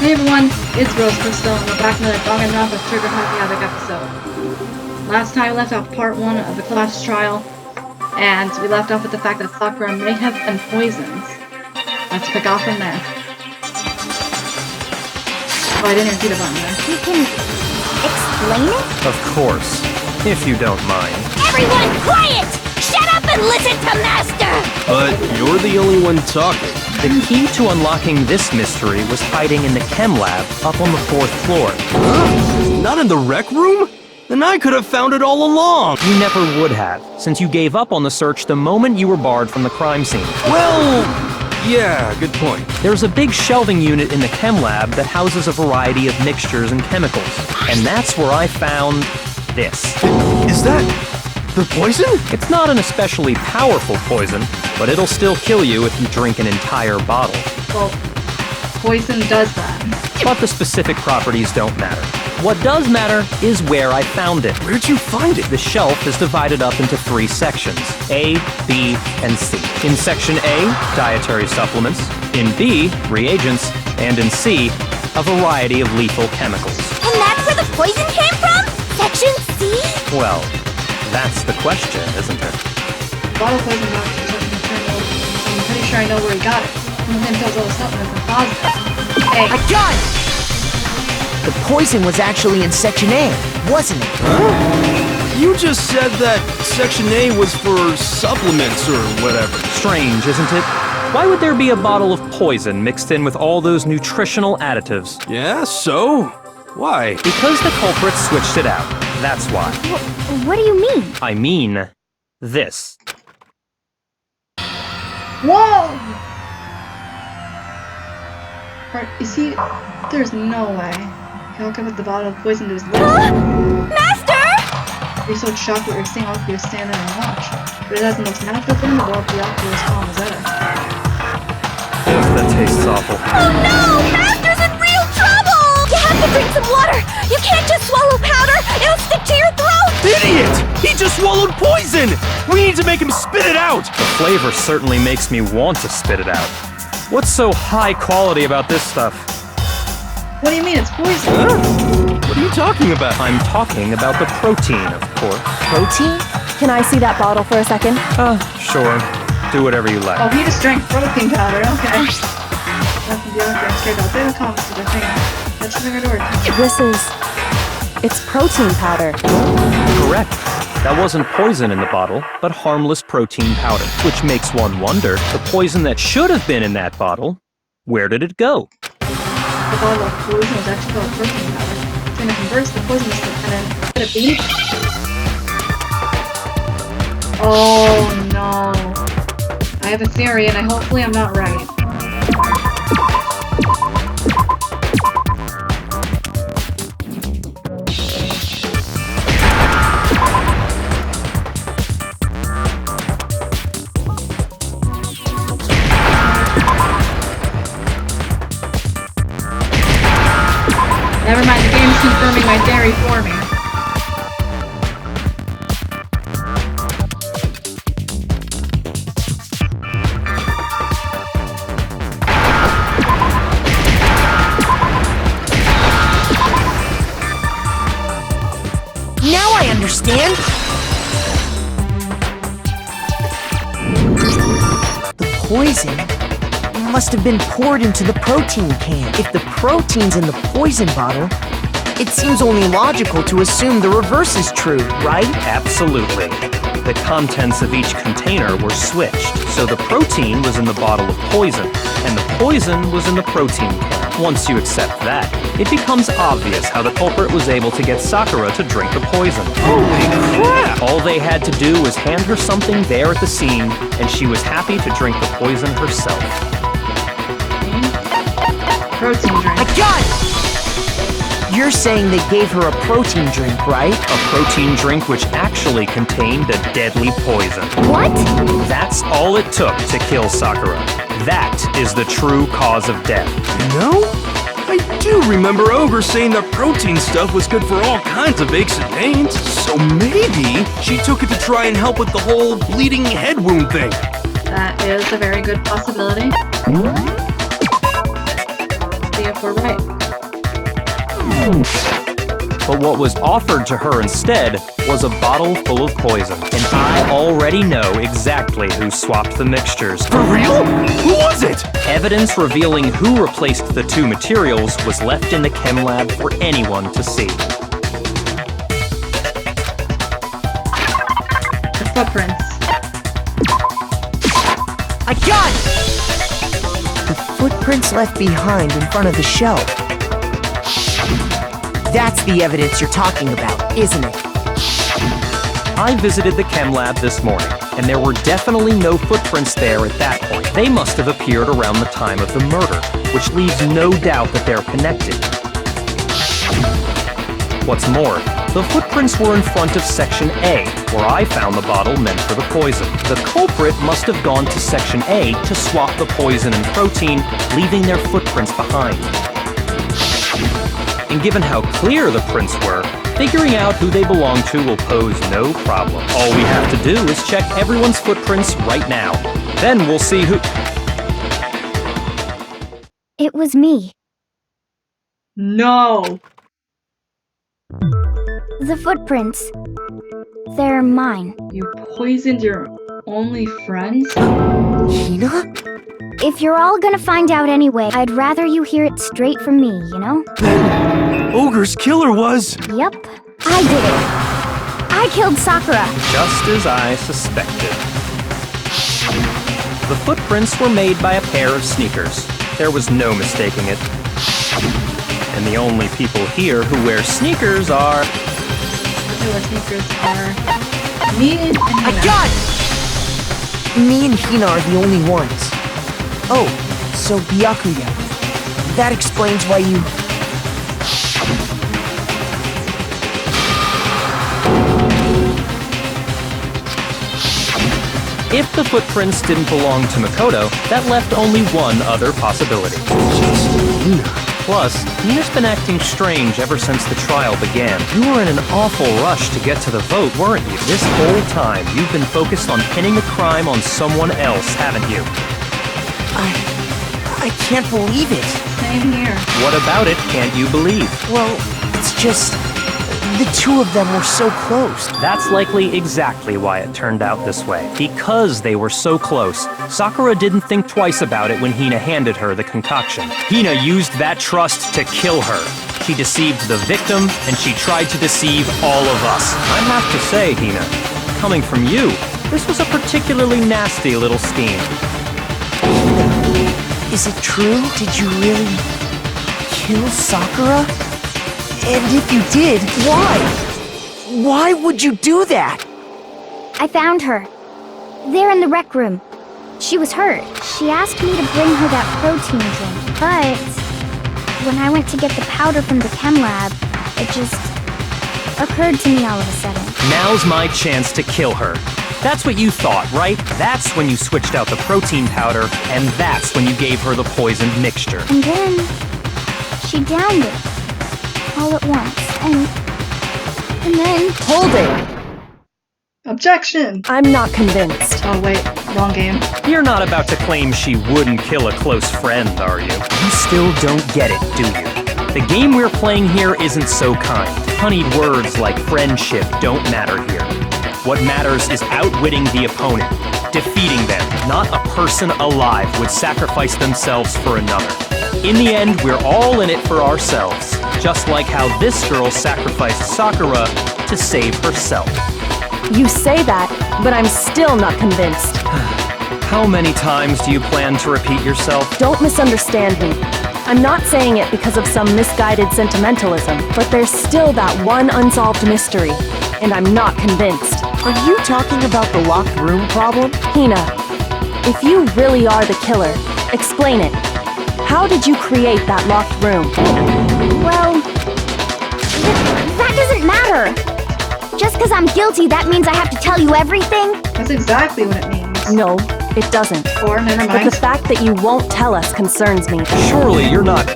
Hey everyone, it's Rose Crystal, and we're back with another Danganronpa Trigger Happy Havoc episode. Last time we left off part 1 of the class trial, and we left off with the fact that Sakura may have been poisoned. Let's pick off from there. Oh, I didn't even see the button there. You can explain it? Of course, if you don't mind. Everyone quiet! Shut up and listen to Master! But you're the only one talking. The key to unlocking this mystery was hiding in the chem lab up on the 4th floor. Not in the rec room? Then I could have found it all along. You never would have, since you gave up on the search the moment you were barred from the crime scene. Well, yeah, good point. There's a big shelving unit in the chem lab that houses a variety of mixtures and chemicals. And that's where I found this. Is that the poison? It's not an especially powerful poison, but it'll still kill you if you drink an entire bottle. Well, poison does that. But the specific properties don't matter. What does matter is where I found it. Where'd you find it? The shelf is divided up into 3 sections, A, B, and C. In Section A, dietary supplements. In B, reagents. And in C, a variety of lethal chemicals. And that's where the poison came from? Section C? Well, that's the question, isn't it? Bottle poison box is something internal. I'm pretty sure I know where he got it. One of him fills all the supplements and positive. Hey, I got it! The poison was actually in Section A, wasn't it? Huh? You just said that Section A was for supplements or whatever. Strange, isn't it? Why would there be a bottle of poison mixed in with all those nutritional additives? Yeah, so? Why? Because the culprits switched it out. That's why. What do you mean? I mean this. whoa! Is he? There's no way. He'll come with the bottle of poison to his lips. Master! You're so shocked what you're seeing, all of you stand there and watch. But it has the most natural thing in the world to be out there as calm as ever. Ugh, that tastes awful. Oh no! Master's in real trouble! You have to drink some water! You can't just swallow powder! It'll stick to your throat! Idiot! He just swallowed poison! We need to make him spit it out! The flavor certainly makes me want to spit it out. What's so high quality about this stuff? What do you mean it's poison? Huh? What are you talking about? I'm talking about the protein, of course. Protein? Can I see that bottle for a second? Sure. Do whatever you like. Oh, he just drank protein powder, okay. Nothing beyond that. Straight out. They have comments to their thing. That's the door. It's protein powder. Correct. That wasn't poison in the bottle, but harmless protein powder. Which makes one wonder, the poison that should have been in that bottle, where did it go? The bottle of poison was actually called protein powder. Trying to converse the poison to could it be? Oh no. I have a theory and hopefully I'm not right. Never mind, the game's confirming my theory for me. Now I understand! The poison must have been poured into the protein can. If the protein's in the poison bottle, it seems only logical to assume the reverse is true, right? Absolutely. The contents of each container were switched, so the protein was in the bottle of poison, and the poison was in the protein can. Once you accept that, it becomes obvious how the culprit was able to get Sakura to drink the poison. Holy crap! All they had to do was hand her something there at the scene, and she was happy to drink the poison herself. Protein drink. I got it! You're saying they gave her a protein drink, right? A protein drink which actually contained a deadly poison. What? That's all it took to kill Sakura. That is the true cause of death. You know, I do remember Ogre saying that protein stuff was good for all kinds of aches and pains. So maybe she took it to try and help with the whole bleeding head wound thing. That is a very good possibility. See if we're right. But what was offered to her instead was a bottle full of poison. And I already know exactly who swapped the mixtures. For real? Who was it? Evidence revealing who replaced the two materials was left in the chem lab for anyone to see. The footprints. I got it! The footprints left behind in front of the shelf. That's the evidence you're talking about, isn't it? I visited the chem lab this morning, and there were definitely no footprints there at that point. They must have appeared around the time of the murder, which leaves no doubt that they're connected. What's more, the footprints were in front of Section A, where I found the bottle meant for the poison. The culprit must have gone to Section A to swap the poison and protein, leaving their footprints behind. And given how clear the prints were, figuring out who they belong to will pose no problem. All we have to do is check everyone's footprints right now. Then we'll see who... It was me. No! The footprints. They're mine. You poisoned your only friends? Hina? If you're all gonna find out anyway, I'd rather you hear it straight from me, you know? Then Ogre's killer was... Yep, I did it. I killed Sakura. Just as I suspected. The footprints were made by a pair of sneakers. There was no mistaking it. And the only people here who wear sneakers are... Who wear sneakers are... me and I Hina. got it! Me and Hina are the only ones. Oh, so Byakuya. That explains why you... If the footprints didn't belong to Makoto, that left only one other possibility. Plus, Hina's been acting strange ever since the trial began. You were in an awful rush to get to the vote, weren't you? This whole time, you've been focused on pinning the crime on someone else, haven't you? I can't believe it. Same here. What about it can't you believe? Well, it's just... the two of them were so close. That's likely exactly why it turned out this way. Because they were so close, Sakura didn't think twice about it when Hina handed her the concoction. Hina used that trust to kill her. She deceived the victim, and she tried to deceive all of us. I have to say, Hina, coming from you, this was a particularly nasty little scheme. Is it true? Did you really kill Sakura? And if you did, why? Why would you do that? I found her. There in the rec room. She was hurt. She asked me to bring her that protein drink, but when I went to get the powder from the chem lab, it just occurred to me all of a sudden. Now's my chance to kill her. That's what you thought, right? That's when you switched out the protein powder, and that's when you gave her the poisoned mixture. And then she downed it all at once, and then... Hold it! Objection! I'm not convinced. Oh wait, wrong game. You're not about to claim she wouldn't kill a close friend, are you? You still don't get it, do you? The game we're playing here isn't so kind. Honeyed words like friendship don't matter here. What matters is outwitting the opponent, defeating them. Not a person alive would sacrifice themselves for another. In the end, we're all in it for ourselves, just like how this girl sacrificed Sakura to save herself. You say that, but I'm still not convinced. How many times do you plan to repeat yourself? Don't misunderstand me. I'm not saying it because of some misguided sentimentalism, but there's still that one unsolved mystery, and I'm not convinced. Are you talking about the locked room problem? Hina, if you really are the killer, explain it. How did you create that locked room? Well, that doesn't matter. Just because I'm guilty, that means I have to tell you everything? That's exactly what it means. No, it doesn't. Or, never But mind. the fact that you won't tell us concerns me. Surely you're not...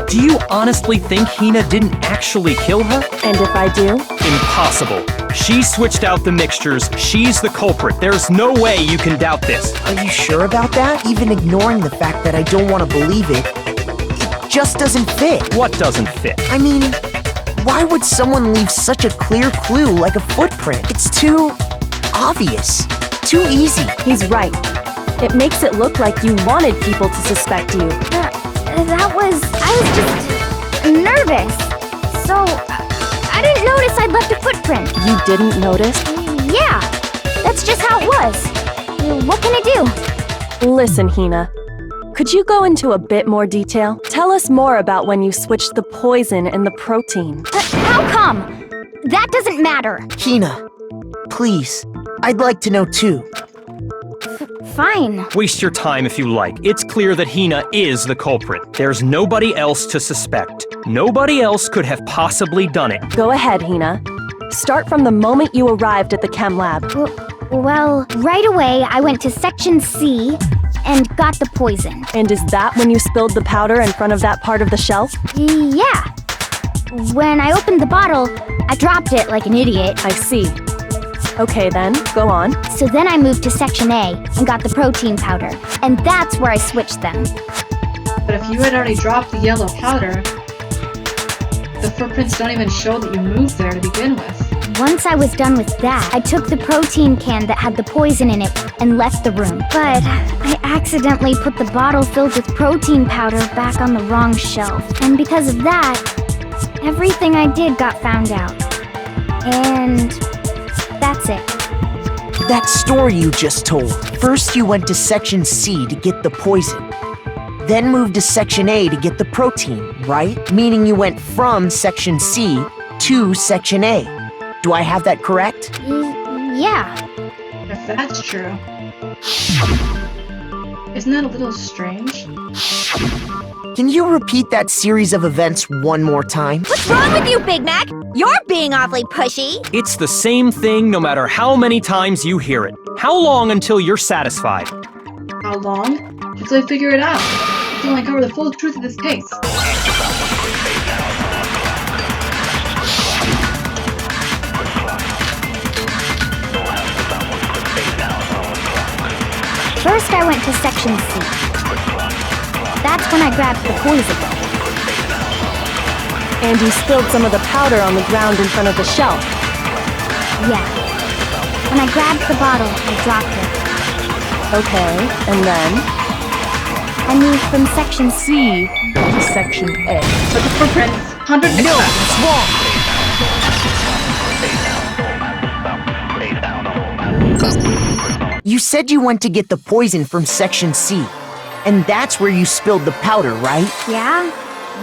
Do you honestly think Hina didn't actually kill her? And if I do? Impossible. She switched out the mixtures. She's the culprit. There's no way you can doubt this. Are you sure about that? Even ignoring the fact that I don't want to believe it, it just doesn't fit. What doesn't fit? I mean, Why would someone leave such a clear clue like a footprint? It's too obvious. Too easy. He's right. It makes it look like you wanted people to suspect you. I was just nervous. So, I didn't notice I'd left a footprint. You didn't notice? Yeah, that's just how it was. What can I do? Listen, Hina. Could you go into a bit more detail? Tell us more about when you switched the poison and the protein. How come? That doesn't matter. Hina, please. I'd like to know too. Fine. Waste your time if you like. It's clear that Hina is the culprit. There's nobody else to suspect. Nobody else could have possibly done it. Go ahead, Hina. Start from the moment you arrived at the chem lab. Well, right away I went to Section C and got the poison. And is that when you spilled the powder in front of that part of the shelf? Yeah. When I opened the bottle, I dropped it like an idiot. I see. Okay then, go on. So then I moved to Section A and got the protein powder. And that's where I switched them. But if you had already dropped the yellow powder, the footprints don't even show that you moved there to begin with. Once I was done with that, I took the protein can that had the poison in it and left the room. But I accidentally put the bottle filled with protein powder back on the wrong shelf. And because of that, everything I did got found out. And that's it. That story you just told. First you went to Section C to get the poison. Then moved to Section A to get the protein, right? Meaning you went from Section C to Section A. Do I have that correct? Yeah. If that's true. Isn't that a little strange? Can you repeat that series of events one more time? What's wrong with you, Big Mac? You're being awfully pushy. It's the same thing no matter how many times you hear it. How long until you're satisfied? How long? Until I figure it out. Until I cover the full truth of this case. First I went to Section C. That's when I grabbed the poison. And you spilled some of the powder on the ground in front of the shelf. Yeah. When I grabbed the bottle, I dropped it. Okay, and then? I moved from Section C To Section A. But the footprints contradict No, that. it's wrong. You said you went to get the poison from Section C. And that's where you spilled the powder, right? Yeah?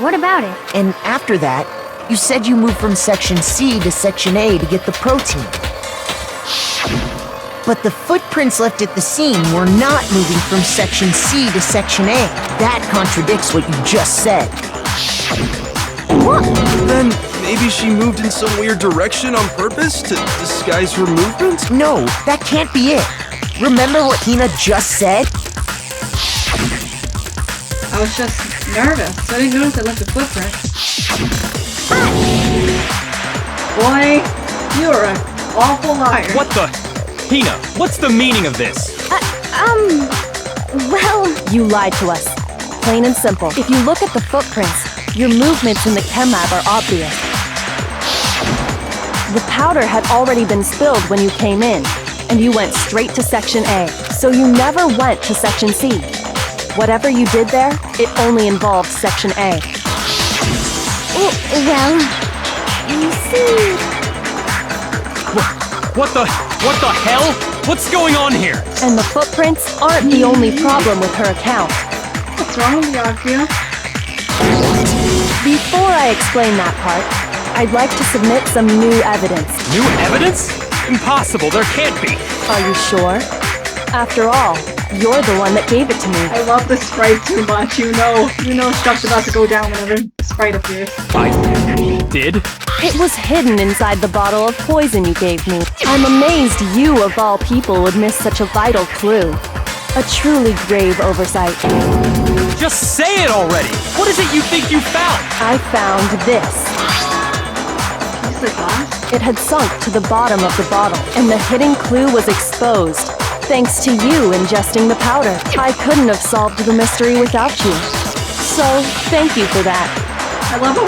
What about it? And after that, you said you moved from Section C to Section A to get the protein. But the footprints left at the scene were not moving from Section C to Section A. That contradicts what you just said. What? Then maybe she moved in some weird direction on purpose to disguise her movement? No, that can't be it. Remember what Hina just said? I was just nervous, so I didn't notice I left a footprint. Boy, you're an awful liar. What the? Hina, what's the meaning of this? Well, You lied to us. Plain and simple. If you look at the footprints, your movements in the chem lab are obvious. The powder had already been spilled when you came in, and you went straight to Section A, so you never went to Section C. Whatever you did there, it only involved Section A. well, you see... What the hell? What's going on here? And the footprints aren't the only problem with her account. What's wrong with you, Akio? Before I explain that part, I'd like to submit some new evidence. New evidence? Impossible, there can't be. Are you sure? After all, you're the one that gave it to me. I love this sprite too much, you know stuff's about to go down whenever sprite appears. I did? It was hidden inside the bottle of poison you gave me. I'm amazed you, of all people, would miss such a vital clue. A truly grave oversight. Just say it already! What is it you think you found? I found this. Is it glass? It had sunk to the bottom of the bottle, and the hidden clue was exposed, thanks to you ingesting the powder. I couldn't have solved the mystery without you. So, thank you for that. I love how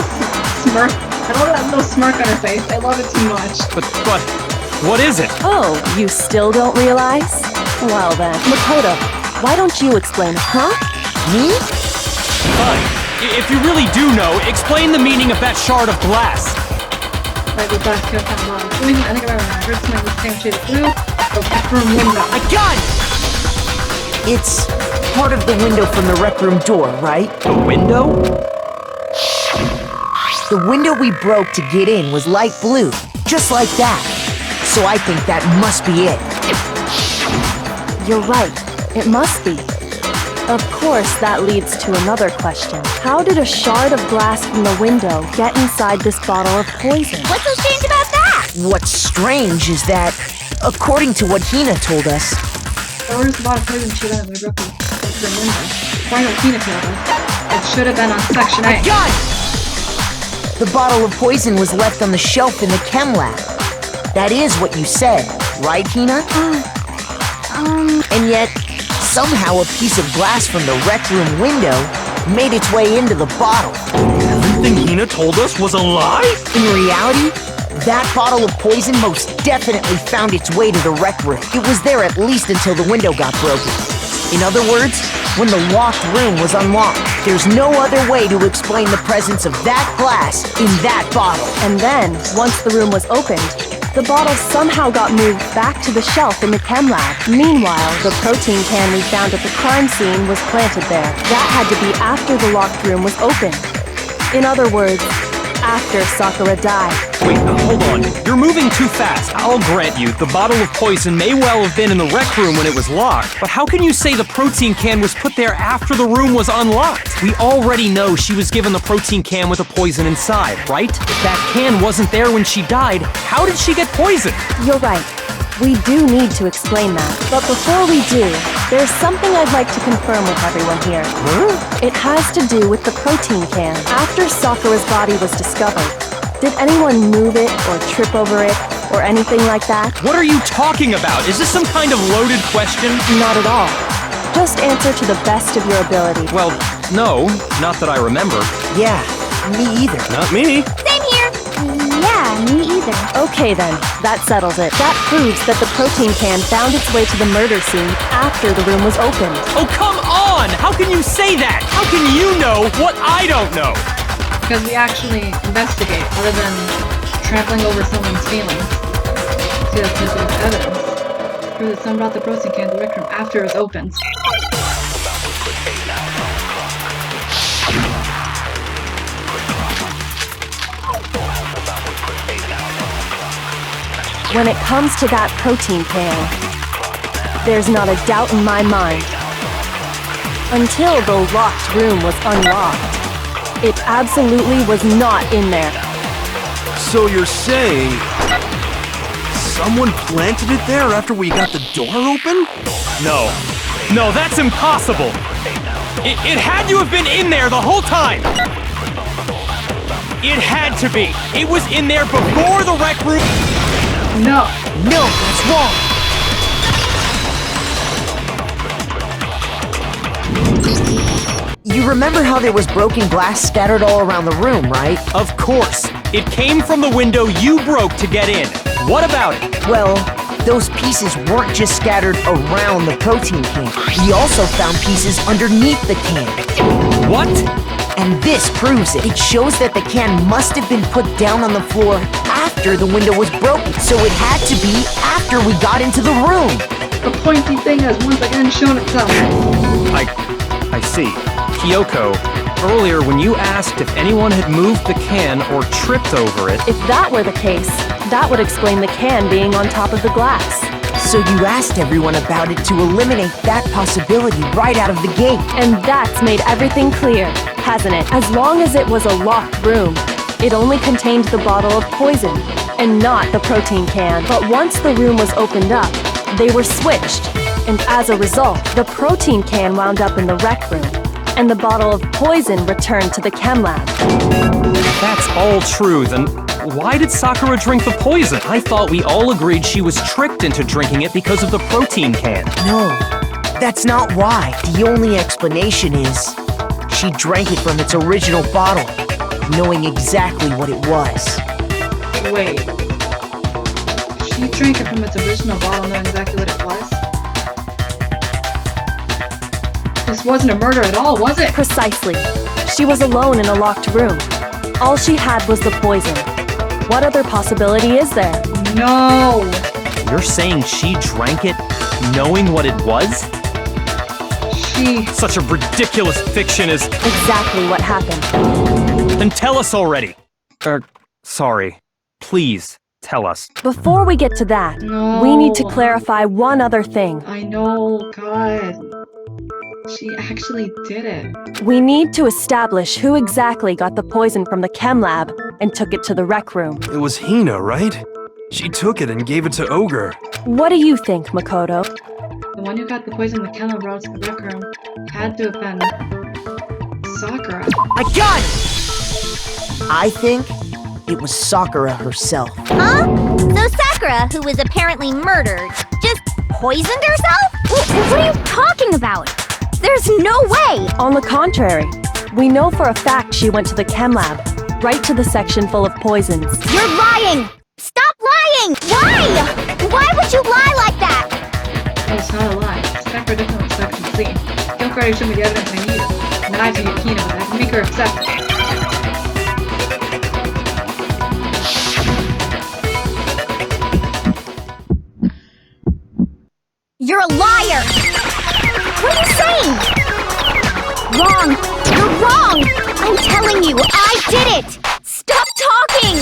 I love that little smirk on her face. I love it too much. But, what is it? Oh, you still don't realize? Well then, Makoto, why don't you explain it, huh? Me? Fine. If you really do know, explain the meaning of that shard of glass. Right, we back to kind of poison. I think I remember something with the same shade of blue. The back room window. I got it! It's part of the window from the rec room door, right? The window? The window we broke to get in was light blue, just like that. So I think that must be it. You're right. It must be. Of course, that leads to another question. How did a shard of glass from the window get inside this bottle of poison? What's so strange about that? What's strange is that, according to what Hina told us, There was a lot of poison shit out of the window. Why not Tina told us? It should have been on section A. God! The bottle of poison was left on the shelf in the chem lab. That is what you said, right, Hina? And yet, somehow a piece of glass from the rec room window made its way into the bottle. Everything Hina told us was a lie? In reality, that bottle of poison most definitely found its way to the rec room. It was there at least until the window got broken. In other words, when the locked room was unlocked. There's no other way to explain the presence of that glass in that bottle. And then, once the room was opened, the bottle somehow got moved back to the shelf in the chem lab. Meanwhile, the protein can we found at the crime scene was planted there. That had to be after the locked room was opened. In other words, after Sakura died. Wait, hold on. You're moving too fast. I'll grant you, the bottle of poison may well have been in the rec room when it was locked, but how can you say the protein can was put there after the room was unlocked? We already know she was given the protein can with the poison inside, right? If that can wasn't there when she died, how did she get poisoned? You're right. We do need to explain that. But before we do, there's something I'd like to confirm with everyone here. It has to do with the protein can. After Sakura's body was discovered, did anyone move it or trip over it or anything like that? What are you talking about? Is this some kind of loaded question? Not at all. Just answer to the best of your ability. Well, no, not that I remember. Yeah, me either. Not me. Same here. Yeah, me either. Okay then, that settles it. That proves that the protein can found its way to the murder scene after the room was opened. Oh, come on! How can you say that? How can you know what I don't know? Because we actually investigate, other than trampling over someone's feelings. See, that's there's evidence. Prove that someone brought the protein can to the rec room after it was opened. When it comes to that protein can, there's not a doubt in my mind. Until the locked room was unlocked, it absolutely was not in there. So you're saying someone planted it there after we got the door open? No, that's impossible. It had to have been in there the whole time. It had to be. It was in there before the rec room. No! No, that's wrong. You remember how there was broken glass scattered all around the room, right? Of course. It came from the window you broke to get in. What about it? Well, those pieces weren't just scattered around the protein can. We also found pieces underneath the can. What? And this proves it. It shows that the can must have been put down on the floor after the window was broken. So it had to be after we got into the room. The pointy thing has once again shown itself. I see. Kyoko, earlier when you asked if anyone had moved the can or tripped over it... If that were the case, that would explain the can being on top of the glass. So you asked everyone about it to eliminate that possibility right out of the gate. And that's made everything clear, hasn't it? As long as it was a locked room, it only contained the bottle of poison, and not the protein can. But once the room was opened up, they were switched, and as a result, the protein can wound up in the rec room, and the bottle of poison returned to the chem lab. If that's all true, then why did Sakura drink the poison? I thought we all agreed she was tricked into drinking it because of the protein can. No, that's not why. The only explanation is she drank it from its original bottle. knowing exactly what it was. Wait. She drank it from its original bottle knowing exactly what it was? This wasn't a murder at all, was it? Precisely. She was alone in a locked room. All she had was the poison. What other possibility is there? No! You're saying she drank it knowing what it was? Such a ridiculous fiction is... Exactly what happened. Then tell us already! Sorry. Please, tell us. Before we get to that, we need to clarify one other thing. I know, God. She actually did it. We need to establish who exactly got the poison from the chem lab and took it to the rec room. It was Hina, right? She took it and gave it to Ogre. What do you think, Makoto? The one who got the poison in the kennel brought to the rec room had to have been Sakura. I got it! I think it was Sakura herself. Huh? So Sakura, who was apparently murdered, just poisoned herself? What are you talking about? There's no way! On the contrary, we know for a fact she went to the chem lab, right to the section full of poisons. You're lying! Stop lying! Why? Why would you lie like that? Oh, it's not a lie. Sakura definitely was Section C. Gilk already showed me the evidence I needed. And then I have to get Hina, but I can make her accept it. You're a liar! What are you saying? Wrong! You're wrong! I'm telling you, I did it! Stop talking!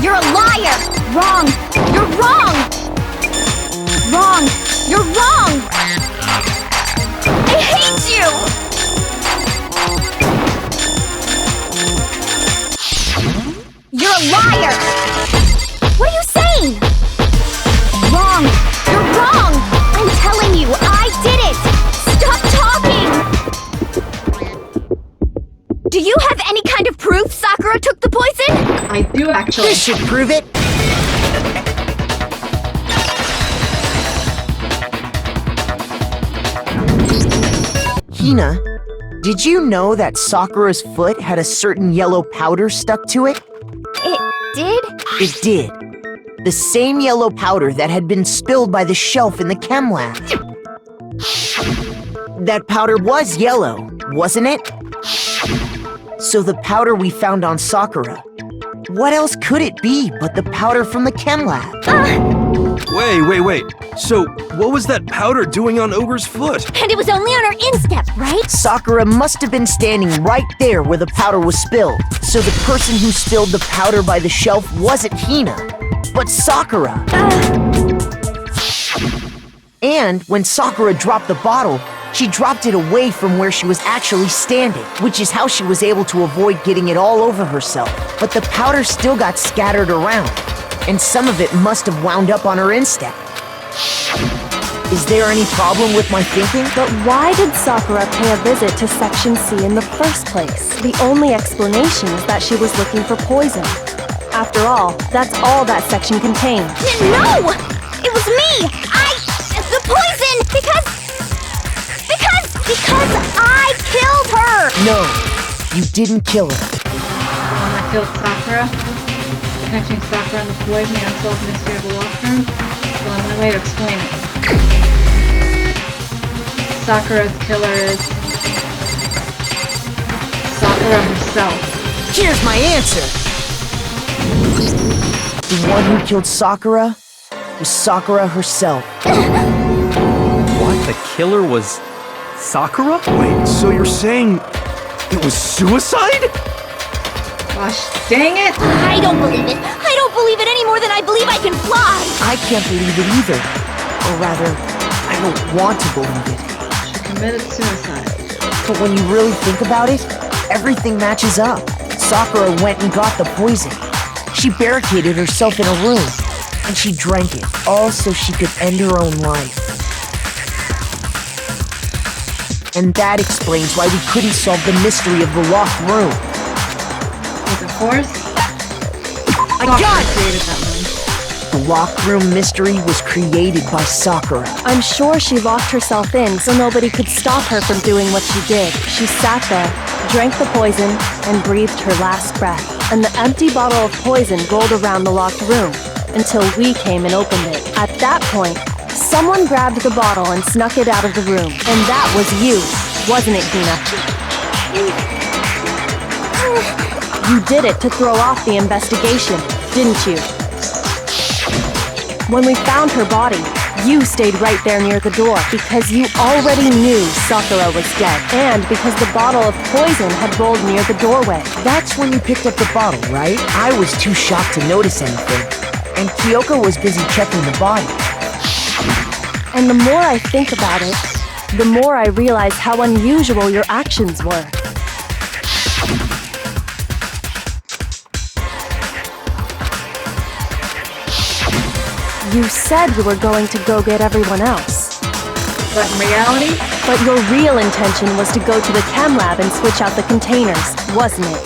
You're a liar! Wrong! You're wrong! Wrong! You're wrong! I hate you! You're a liar! What are you saying? Wrong! You're wrong! I'm telling you, I did it! Stop talking! Do you have any kind of proof Sakura took the poison? I do actually. This should prove it! Hina, did you know that Sakura's foot had a certain yellow powder stuck to it? It did? It did. The same yellow powder that had been spilled by the shelf in the chem lab. That powder was yellow, wasn't it? So the powder we found on Sakura, what else could it be but the powder from the chem lab? Wait. So, what was that powder doing on Ogre's foot? And it was only on her instep, right? Sakura must have been standing right there where the powder was spilled. So the person who spilled the powder by the shelf wasn't Hina, but Sakura. And when Sakura dropped the bottle, she dropped it away from where she was actually standing, which is how she was able to avoid getting it all over herself. But the powder still got scattered around, and some of it must have wound up on her instep. Is there any problem with my thinking? But why did Sakura pay a visit to Section C in the first place? The only explanation is that she was looking for poison. After all, that's all that section contained. No! It was me! The poison! Because I killed her! No, you didn't kill her. The one that killed Sakura? Connecting Sakura and the poison and unsolved mystery of the locker room? Well, I'm on my way to explain it. Sakura's killer is... Sakura herself. Here's my answer! The one who killed Sakura was Sakura herself. What? The killer was Sakura? Wait, so you're saying it was suicide? Gosh, dang it! I don't believe it! I don't believe it any more than I believe I can fly! I can't believe it either. Or rather, I don't want to believe it. She committed suicide. But when you really think about it, everything matches up. Sakura went and got the poison. She barricaded herself in a room, and she drank it, all so she could end her own life. And that explains why we couldn't solve the mystery of the locked room. With a horse? I got it! Created that one. The locked room mystery was created by Sakura. I'm sure she locked herself in so nobody could stop her from doing what she did. She sat there, drank the poison, and breathed her last breath. And the empty bottle of poison rolled around the locked room until we came and opened it. At that point, someone grabbed the bottle and snuck it out of the room. And that was you, wasn't it, Hina? You did it to throw off the investigation, didn't you? When we found her body, you stayed right there near the door because you already knew Sakura was dead and because the bottle of poison had rolled near the doorway. That's when you picked up the bottle, right? I was too shocked to notice anything, and Kyoko was busy checking the body. And the more I think about it, the more I realize how unusual your actions were. You said you were going to go get everyone else. But in reality, But your real intention was to go to the chem lab and switch out the containers, wasn't it?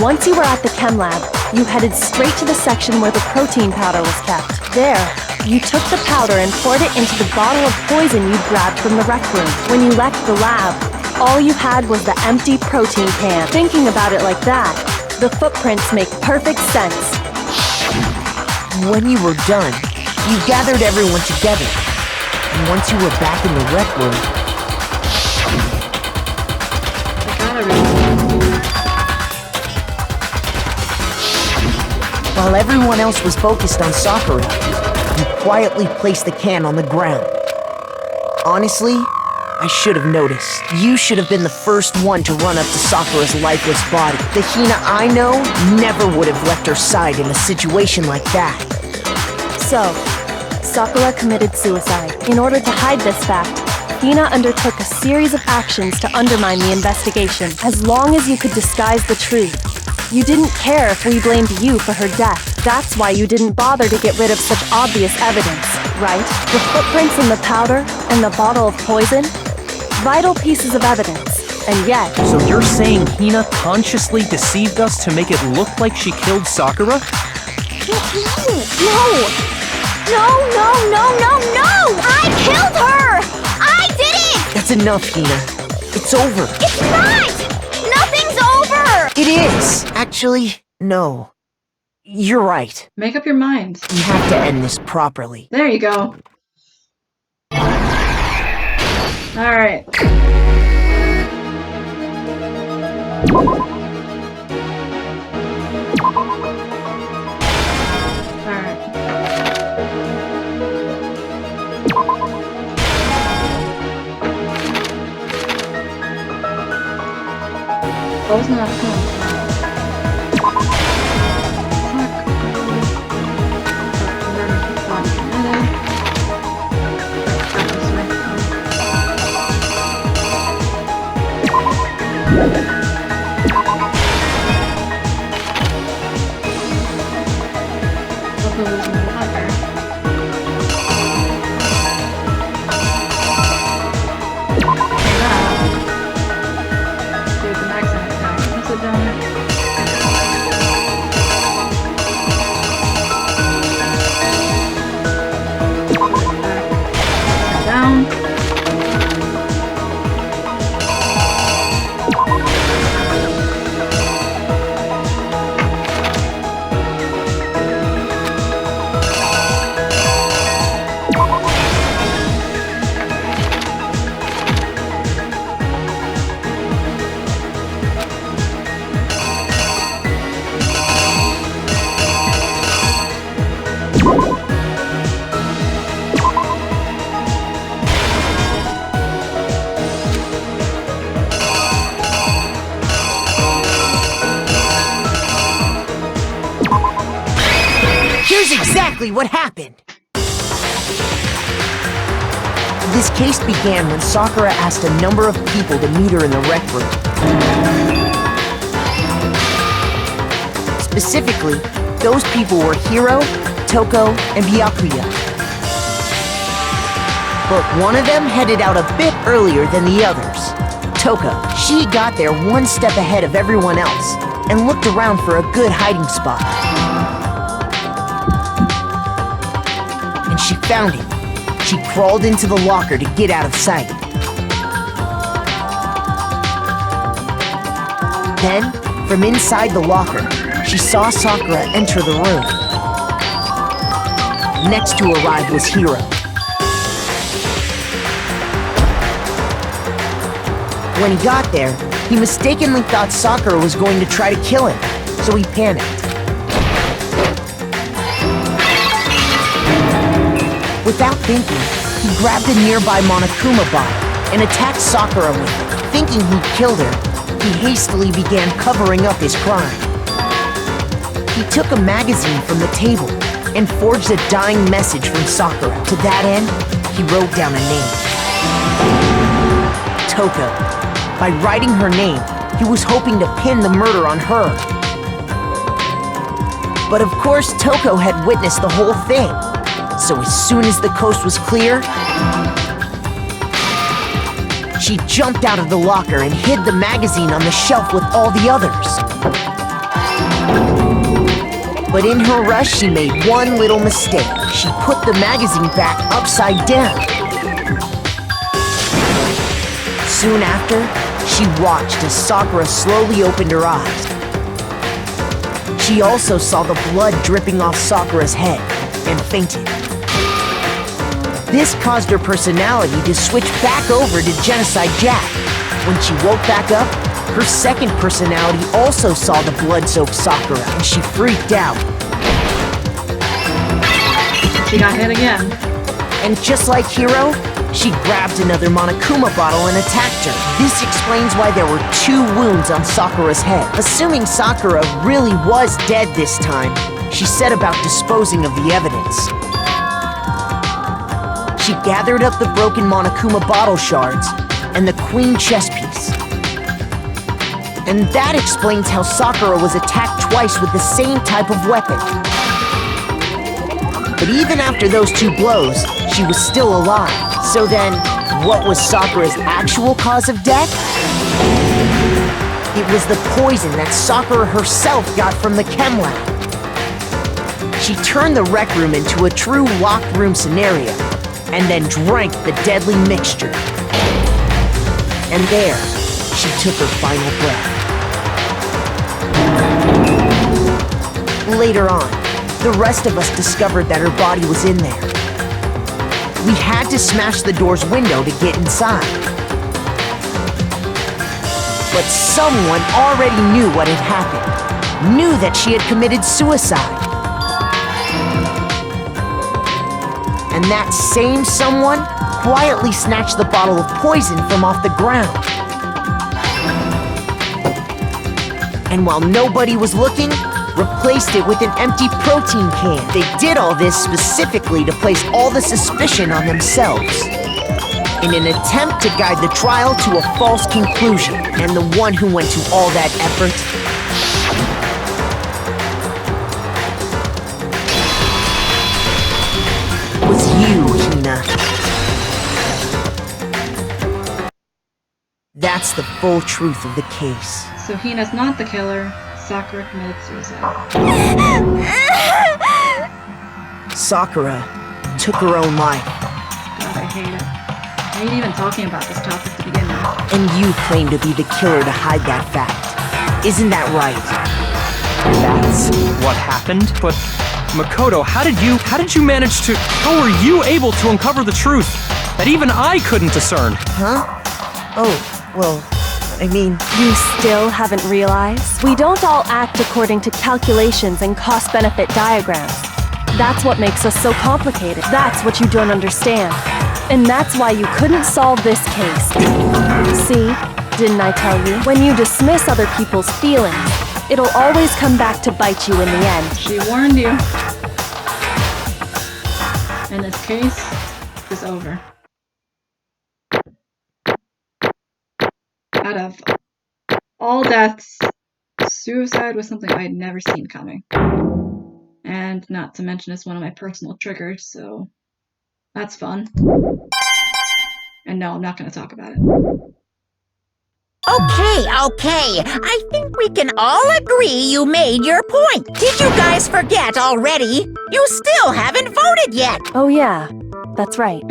Once you were at the chem lab, you headed straight to the section where the protein powder was kept. There, you took the powder and poured it into the bottle of poison you'd grabbed from the rec room. When you left the lab, all you had was the empty protein can. Thinking about it like that, the footprints make perfect sense. When you were done, you gathered everyone together. And once you were back in the rec room, I got everything. while everyone else was focused on Sakura, you quietly placed the can on the ground. Honestly, I should have noticed. You should have been the first one to run up to Sakura's lifeless body. The Hina I know never would have left her side in a situation like that. So, Sakura committed suicide. In order to hide this fact, Hina undertook a series of actions to undermine the investigation. As long as you could disguise the truth, you didn't care if we blamed you for her death. That's why you didn't bother to get rid of such obvious evidence, right? The footprints in the powder and the bottle of poison? Vital pieces of evidence. And yet, So you're saying Hina consciously deceived us to make it look like she killed Sakura? No! I killed her! I did it! That's enough, Hina. It's over. It's not! Nothing's over! It is! Actually, no. You're right. Make up your mind. We have to end this properly. There you go. Alright. Alright. What was not cool? Exactly what happened. This case began when Sakura asked a number of people to meet her in the rec room. Specifically, those people were Hiro, Toko, and Byakuya. But one of them headed out a bit earlier than the others. Toko. She got there one step ahead of everyone else and looked around for a good hiding spot. And she found it. She crawled into the locker to get out of sight. Then, from inside the locker, she saw Sakura enter the room. Next to arrive was Hiro. When he got there, he mistakenly thought Sakura was going to try to kill him, so he panicked. Without thinking, he grabbed a nearby Monokuma bottle and attacked Sakura with it. Thinking he'd killed her, he hastily began covering up his crime. He took a magazine from the table and forged a dying message from Sakura. To that end, he wrote down a name. Toko. By writing her name, he was hoping to pin the murder on her. But of course, Toko had witnessed the whole thing. So as soon as the coast was clear, she jumped out of the locker and hid the magazine on the shelf with all the others. But in her rush, she made one little mistake. She put the magazine back upside down. Soon after, she watched as Sakura slowly opened her eyes. She also saw the blood dripping off Sakura's head and fainted. This caused her personality to switch back over to Genocide Jack. When she woke back up, her second personality also saw the blood-soaked Sakura, and she freaked out. She got hit again. And just like Hiro, she grabbed another Monokuma bottle and attacked her. This explains why there were 2 wounds on Sakura's head. Assuming Sakura really was dead this time, she set about disposing of the evidence. She gathered up the broken Monokuma bottle shards and the queen chess piece. And that explains how Sakura was attacked twice with the same type of weapon. But even after those 2 blows, she was still alive. So then, what was Sakura's actual cause of death? It was the poison that Sakura herself got from the chem lab. She turned the rec room into a true locked room scenario, and then drank the deadly mixture. And there, she took her final breath. Later on, the rest of us discovered that her body was in there. We had to smash the door's window to get inside. But someone already knew what had happened, knew that she had committed suicide. And that same someone quietly snatched the bottle of poison from off the ground. And while nobody was looking, replaced it with an empty protein can. They did all this specifically to place all the suspicion on themselves, in an attempt to guide the trial to a false conclusion. And the one who went to all that effort was you, Hina. That's the full truth of the case. So Hina's not the killer. Sakura committed suicide. Sakura took her own life. God, I hate it. I hate even talking about this topic to begin with. And you claim to be the killer to hide that fact. Isn't that right? That's what happened? But Makoto, how did you manage to... How were you able to uncover the truth that even I couldn't discern? Huh? Oh, well, I mean... You still haven't realized? We don't all act according to calculations and cost-benefit diagrams. That's what makes us so complicated. That's what you don't understand. And that's why you couldn't solve this case. See? Didn't I tell you? When you dismiss other people's feelings, it'll always come back to bite you in the end. She warned you. And this case is over. Out of all deaths, suicide was something I had never seen coming. And not to mention it's one of my personal triggers, so that's fun. And no, I'm not going to talk about it. Okay. I think we can all agree you made your point. Did you guys forget already? You still haven't voted yet. Oh yeah. That's right.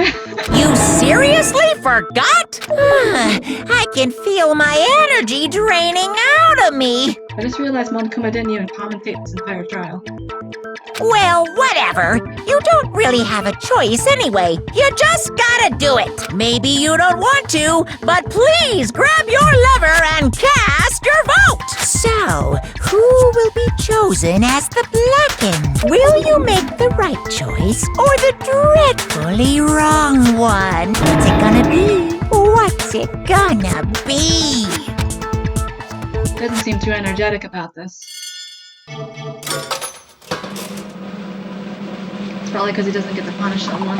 You seriously forgot? I can feel my energy draining out of me. I just realized Monokuma didn't even commentate this entire trial. Well, whatever. You don't really have a choice anyway. You just gotta do it. Maybe you don't want to, but please grab your lever and cast your vote. So, who will be chosen as the Blackened? Will you make the right choice or the dreadfully wrong one? What's it gonna be? What's it gonna be? Doesn't seem too energetic about this. It's probably because he doesn't get to punish someone.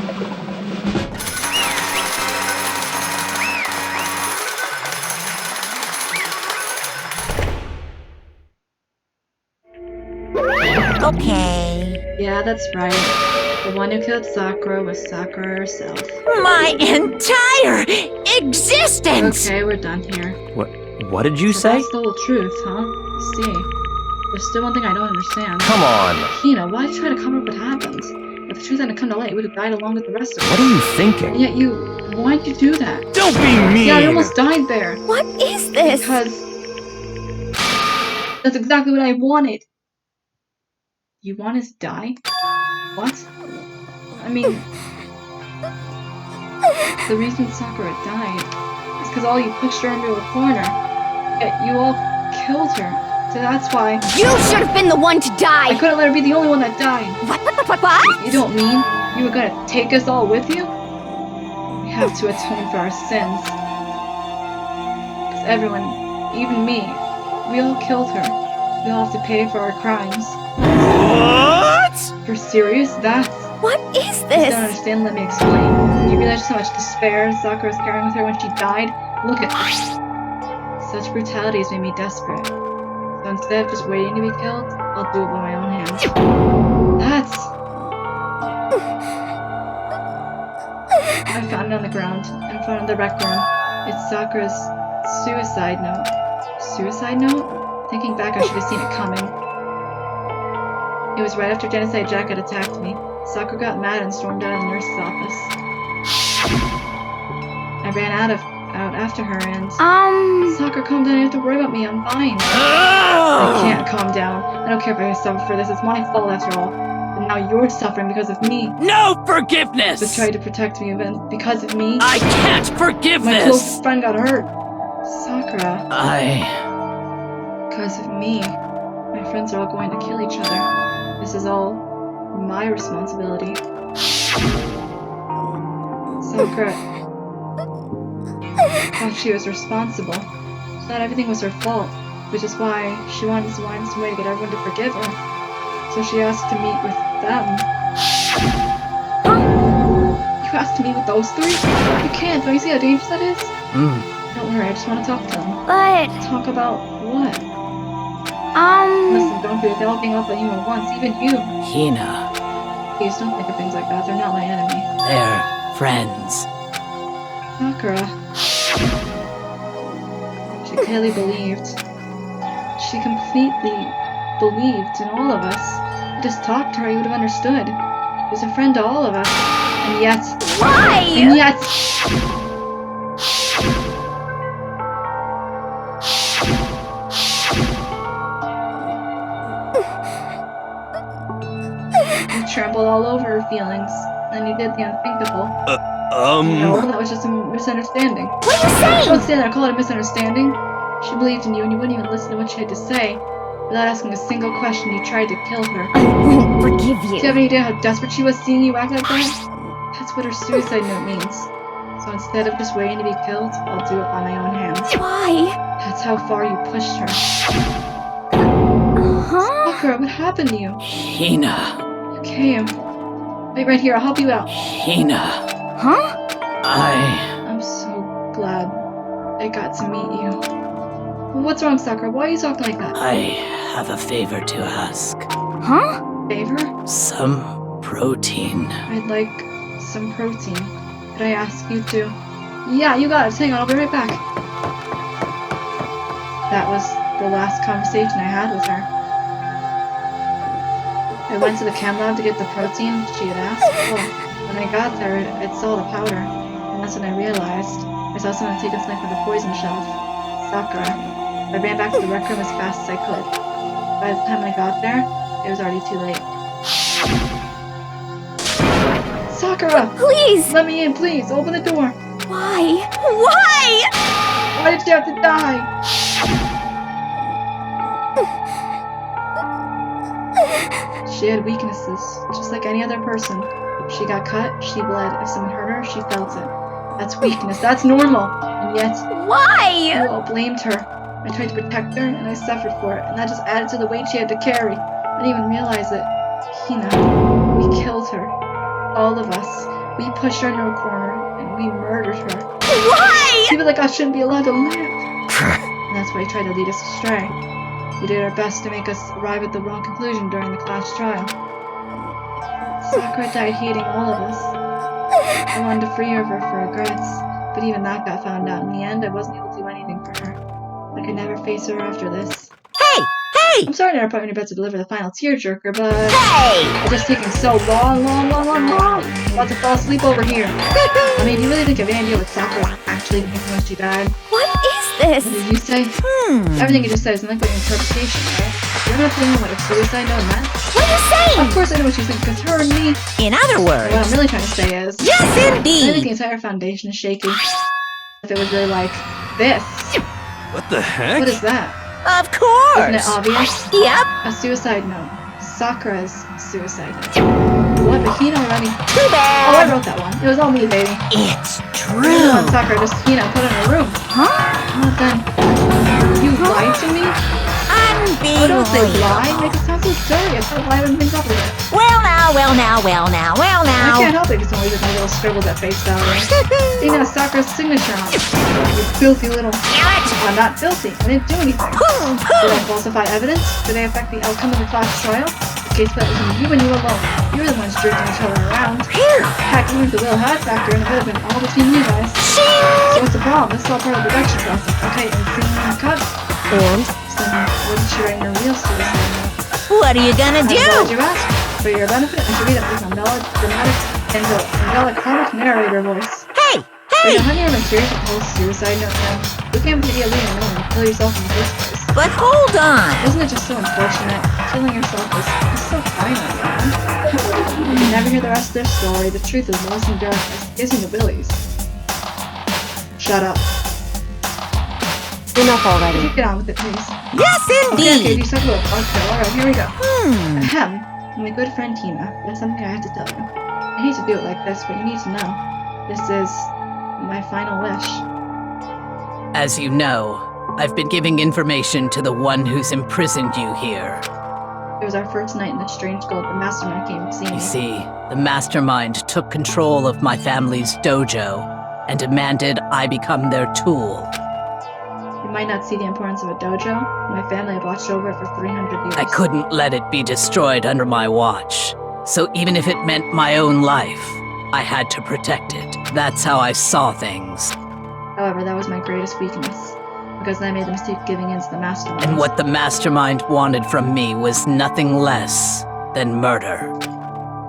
Okay. Yeah, that's right. The one who killed Sakura was Sakura herself. My entire existence! Okay, we're done here. What did you So say? that's the whole truth, huh? I see. There's still one thing I don't understand. Come on. Hina, why did you try to cover up what happened? If the truth hadn't come to light, we would have died along with the rest of us. What are you And thinking? yet why'd you do that? Don't be mean! Yeah, I almost died there. What is this? Because that's exactly what I wanted. You want us to die? What? I mean, the reason Sakura died is because all you pushed her into a corner. Yet you all killed her. So that's why You should have been the one to I die! couldn't let her be the only one that died. What? You don't mean you were gonna take us all with you? We have to atone for our sins. Because everyone, even me, we all killed her. We all have to pay for our crimes. What? You're serious? That's... What is You don't this? understand, let me explain. You realize just how much despair Sakura was carrying with her when she died? Look at this. Such brutality has made me desperate. So instead of just waiting to be killed, I'll do it with my own hands. That's... I found it on the ground, in front of the rec room. It's Sakura's suicide note. Suicide note? Thinking back, I should have seen it coming. It was right after Genocide Jack had attacked me. Sakura got mad and stormed out of the nurse's office. I ran out after her and... Sakura, calm down, you have to worry about me, I'm fine. I can't calm down. I don't care if I suffer for this, it's my fault after all. But now you're suffering because of me. No forgiveness! You tried to protect me, but because of me, I can't forgive my this! closest friend got hurt. Sakura, because of me, my friends are all going to kill each other. This is all my responsibility. Sakura thought she was responsible. She thought everything was her fault, which is why she wanted to find some way to get everyone to forgive her. So she asked to meet with them. You asked to meet with those three? You can't, don't you see how dangerous that is? Don't worry, I just want to talk to them. But, Talk about what? Listen, don't do it. They all gang up on you at once, even you. Hina, Please don't think of things like that. They're not my enemy. they're friends. Sakura. She clearly believed. She completely believed in all of us. You just talked to her, you would have understood. She was a friend to all of us. And yet... Why? And yet... You trembled all over her feelings. And you did the unthinkable. No, that was just a misunderstanding. What are you saying? Don't say that, I call it a misunderstanding. She believed in you and you wouldn't even listen to what she had to say. Without asking a single question, you tried to kill her. I won't forgive Do you you. have any idea how desperate she was seeing you act like that? That's what her suicide note means. So instead of just waiting to be killed, I'll do it by my own hands. Why? That's how far you pushed her. Huh? Sakura, what happened to you? Hina, You came. Wait right here, I'll help you out. Hina, Huh? I'm so glad I got to meet you. What's wrong, Sakura? Why are you talking like that? I have a favor to ask. Huh? Favor? Some protein. I'd like some protein. Could I ask you to? Yeah, you got it. Hang on, I'll be right back. That was the last conversation I had with her. I went to the chem lab to get the protein she had asked. Oh, When I got there, I saw the powder, and that's when I realized I saw someone take a sniff of the poison shelf. Sakura. I ran back to the rec room as fast as I could. By the time I got there, it was already too late. Sakura! Please! Let me in, please! Open the door! Why? Why? Why did you have to die? She had weaknesses, just like any other person. If she got cut, she bled. If someone hurt her, she felt it. That's weakness. That's normal. And yet, Why? you all blamed her. I tried to protect her, and I suffered for it, and that just added to the weight she had to carry. I didn't even realize it. Hina, we killed her. All of us. We pushed her into a corner, and we murdered her. Why? People like us shouldn't be allowed to live. And that's why he tried to lead us astray. We did our best to make us arrive at the wrong conclusion during the class trial. Sakura died hating all of us. I wanted to free her of her regrets, but even that got found out. In the end, I wasn't able to do anything for her. I could never face her after this. Hey! Hey! I'm sorry to interrupt when you're about to deliver the final tearjerker, but Hey! it's just taking so long. I'm about to fall asleep over here. I mean, do you really think a big idea with Sakura actually thinking when she died? What is this? What did you say? Everything you just said is nothing but an interpretation, right? You're not thinking what a suicide note meant? What are you saying? Of course I know what you think, because her and me... In other What I'm words, really trying to say is... yes I think indeed! the entire foundation is shaky. If it was really like this. What the heck? What is that? Of course! Isn't it obvious? Yep, A suicide note. Sakura's suicide note. What? But Hina already... too Oh, I bad! wrote that one. It was all me, baby. It's You true! want Sakura just, put in her room. Huh? What then? You lied to me? Oh, don't say lie. Makes it sound so silly. I thought lie when things up with it. Well now. I can't help it because I'm always my little scribbles at face value. It has Sakura's signature on it. You filthy little... I'm not filthy. I didn't do anything. Did I falsify evidence? Did I affect the outcome of the class trial? The case bet was you and you alone. You were the ones jerking each other around. Heck, even if the will had factor in, it would have been all between you guys. So what's the problem? This is all part of the production process. Okay, and seeing the cut. And So what did she write in her real suicide note? what are you gonna I'm glad do? you asked. For your benefit, I should read it with a melodramatic and a melancholic narrator voice. Hey! Wait, Hey! now, honey, I'm curious about the whole suicide note now. You can't be a leader no one to kill yourself in the first place. But hold on! Isn't it just so unfortunate? Killing yourself is so final, man. You never hear the rest of their story. The truth is lost in darkness. Kissing the willies. Shut up. Enough already. Get on with it, please. Yes Okay, indeed! you said about bug kill. Alright, here we go. Ahem. My good friend Tina, there's something I have to tell you. I hate to do it like this, but you need to know. This is my final wish. As you know, I've been giving information to the one who's imprisoned you here. It was our first night in the strange gold. The mastermind came to see me. You see, the mastermind took control of my family's dojo and demanded I become their tool. You might not see the importance of a dojo. My family had watched over it for 300 years. I couldn't let it be destroyed under my watch. So even if it meant my own life, I had to protect it. That's how I saw things. However, that was my greatest weakness. Because then I made the mistake of giving in to the mastermind. And what the mastermind wanted from me was nothing less than murder.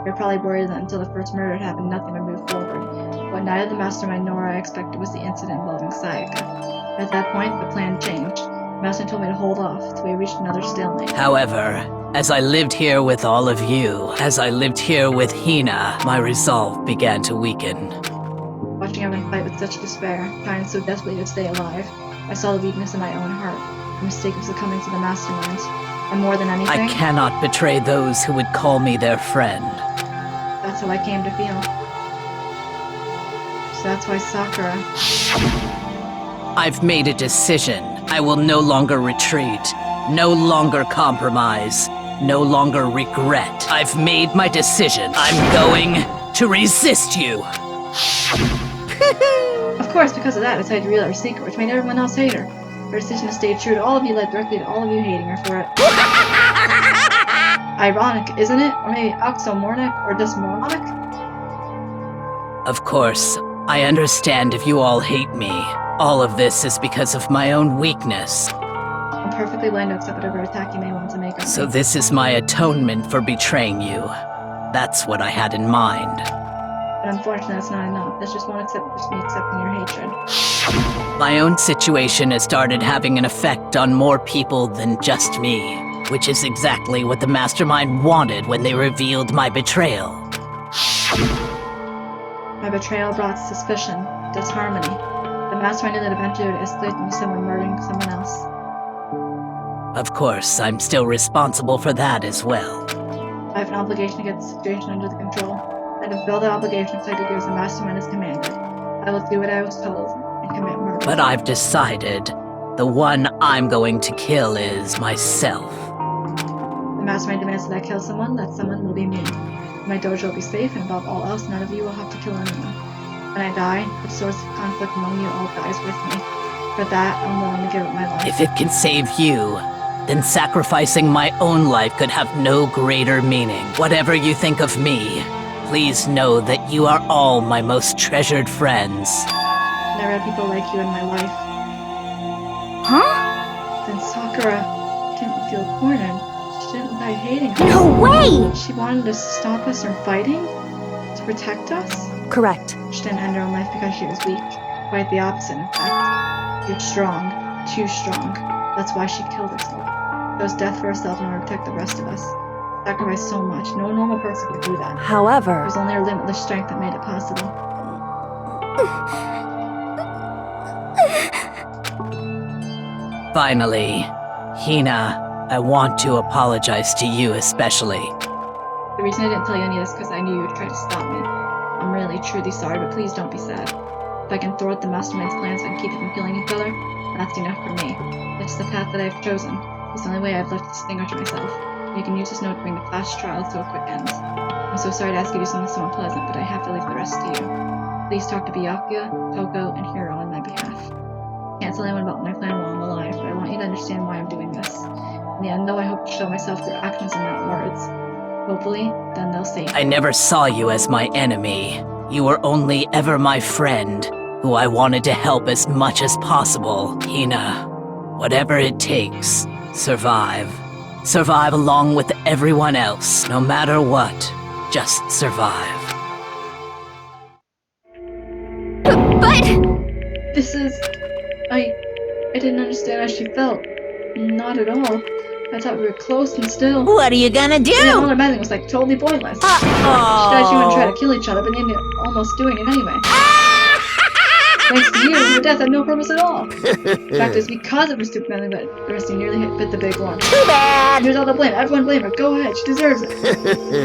You're probably worried that until the first murder had happened, nothing would move forward. What neither the mastermind nor I expected was the incident involving Sayaka. At that point, the plan changed. The master told me to hold off until we reached another stalemate. However, as I lived here with all of you, as I lived here with Hina, my resolve began to weaken. Watching everyone fight with such despair, trying so desperately to stay alive, I saw the weakness in my own heart, the mistake of succumbing to the mastermind. And more than anything, I cannot betray those who would call me their friend. that's how I came to feel. So that's why Sakura... I've made a decision. I will no longer retreat, no longer compromise, no longer regret. I've made my decision. I'm going to resist you. Of course, because of that, I decided to reveal her secret, which made everyone else hate her. Her decision to stay true to all of you led directly to all of you hating her for it. Ironic, isn't it? Or maybe oxymoronic, or just moronic? Of course, I understand if you all hate me. All of this is because of my own weakness. I'm perfectly willing to accept whatever attack you may want to make on me. So this is my atonement for betraying you. That's what I had in mind. But unfortunately, that's not enough. That's just me accepting your hatred. My own situation has started having an effect on more people than just me, which is exactly what the Mastermind wanted when they revealed my betrayal. My betrayal brought suspicion, disharmony. The Mastermind knew that eventually it would escalate into someone murdering someone else. Of course, I'm still responsible for that as well. I have an obligation to get the situation under the control. I have fulfilled that obligation if I do as the Mastermind has commanded. I will do what I was told and commit murder. But I've decided the one I'm going to kill is myself. The Mastermind demands that I kill someone, that someone will be me. My dojo will be safe, and above all else, none of you will have to kill anyone. When I die, the source of conflict among you all dies with me. For that, I'm willing to give up my life. If it can save you, then sacrificing my own life could have no greater meaning. Whatever you think of me, please know that you are all my most treasured friends. Never had people like you in my life. Huh? Then Sakura didn't feel cornered. She didn't die hating us. No way! She wanted to stop us from fighting? To protect us? Correct. She didn't end her own life because she was weak. Quite the opposite, in fact. You're strong. Too strong. That's why she killed herself. Chose death for herself in order to protect the rest of us. Sacrificed so much. No normal person could do that. It However, was only her limitless strength that made it possible. Finally, Hina, I want to apologize to you especially. The reason I didn't tell you any of this is because I knew you would try to stop me. I'm really, truly sorry, but please don't be sad. If I can thwart the Mastermind's plans and keep it from killing each other, that's enough for me. It's the path that I've chosen. It's the only way I've left to distinguish myself. You can use this note to bring the class trial to a quick end. I'm so sorry to ask you to do something so unpleasant, but I have to leave the rest to you. Please talk to Byakuya, Toko, and Hiro on my behalf. I can't tell anyone about my plan while I'm alive, but I want you to understand why I'm doing this. In the end, though, I hope to show myself through actions and not words. Hopefully, then they'll see. I never saw you as my enemy. You were only ever my friend, who I wanted to help as much as possible. Hina, whatever it takes, survive. Survive along with everyone else, no matter what. Just survive. But... This is... I didn't understand how she felt. Not at all. I thought we were close and still. What are you gonna do? And all our meddling was like totally pointless. She thought you wouldn't try to kill each other, but they ended up almost doing it anyway. Thanks to you, your death had no purpose at all. The fact is, because of her stupid meddling, that Rusty nearly bit the big one. Too bad. Here's all the blame. Everyone blame her. Go ahead. She deserves it.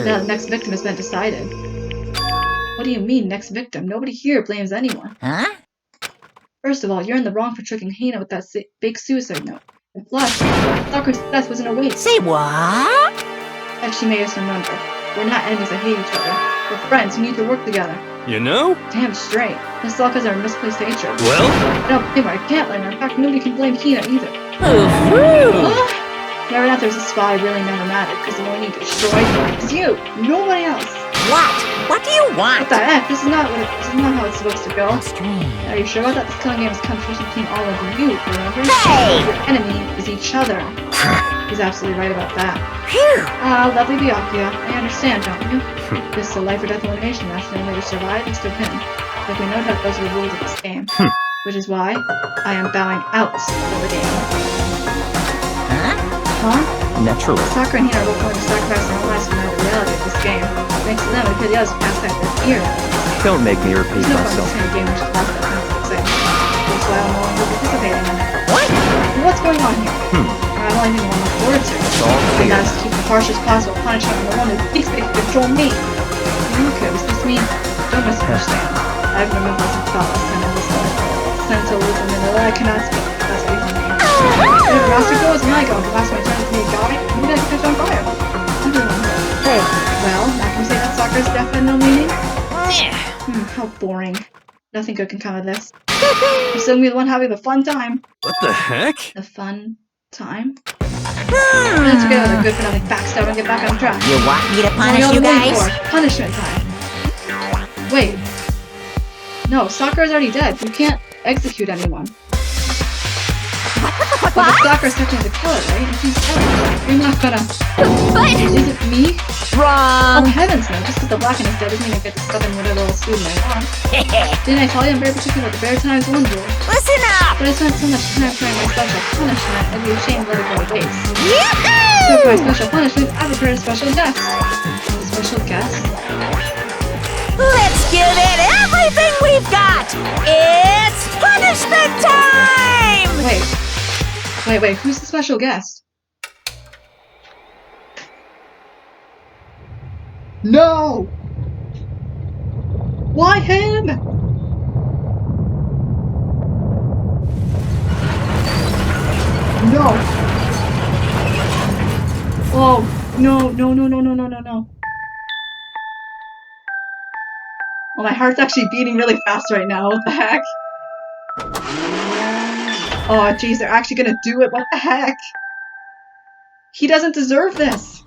Now the next victim has been decided. What do you mean, next victim? Nobody here blames anyone. Huh? First of all, you're in the wrong for tricking Hina with that big suicide note. And plus, Sakura's death was in a waste. Say what? As she made us remember, we're not enemies that hate each other. We're friends who need to work together. You know? Damn straight. This all because of our misplaced hatred. Well, I don't blame her. I can't blame her. In fact, nobody can blame Hina either. Ooh. Never doubt there's a spot I really never mattered, because the only one you destroyed is you. Nobody else. What? What do you want? What the heck? This is not how it's supposed to go. Strange. Are you sure about that? This killing game is competition between all of you, remember? Hey! Your enemy is each other. He's absolutely right about that. Phew. Lovely Byakuya. I understand, don't you? This is a life or death elimination match, and the only way to survive is to win. Like we know that those are the rules of this game. Which is why I am bowing out of the game. Huh? Naturally. Sakura and Hina are both going to sacrifice their own lives to deny the reality of this game. Thanks to them, we could the others pass back their fear. Don't make me repeat There's no fun in myself. this kind of game which is lost that kind of excitement. That's why I'm no longer participating in it. What? What's going on here? I'm only thing I look forward to. It's all And clear. that is to keep the harshest possible punishment on the one who thinks they can control me. Okay, was this mean? Don't misunderstand. I've been with myself about last time I was sentimentalism and all I cannot speak. That's what you mean. If the master goes and I go, the last my turn to be a guy, maybe I can catch on fire. Hey, Well, now can we say that Sakura's death had no meaning? Yeah. How boring. Nothing good can come of this. You're still gonna be the one having the fun time. what the heck? The fun time? Let's go with a good for nothing backstab and get back on track. You want me to What are punish all you waiting guys? for? Punishment time. Wait. No, Sakura's already dead. You can't execute anyone. But the stalker's technically the killer, right? If he's dead, you're not gonna... But... Is it me? Wrong. Oh heavens no, just because the blackened is dead doesn't mean I get to step in whatever little student I want. Didn't I tell you I'm very particular about the bare times one rule? Listen up. But I spent so much time trying my special punishment, I'd be ashamed to let it go to waste. So Yahoo! for my special punishment, I've prepared a special guest. A special guest? Let's give it everything we've got. It's punishment time. Wait, who's the special guest? No! Why him? No! Oh, no. Well, my heart's actually beating really fast right now. What the heck? Oh, jeez, they're actually gonna do it. What the heck? He doesn't deserve this.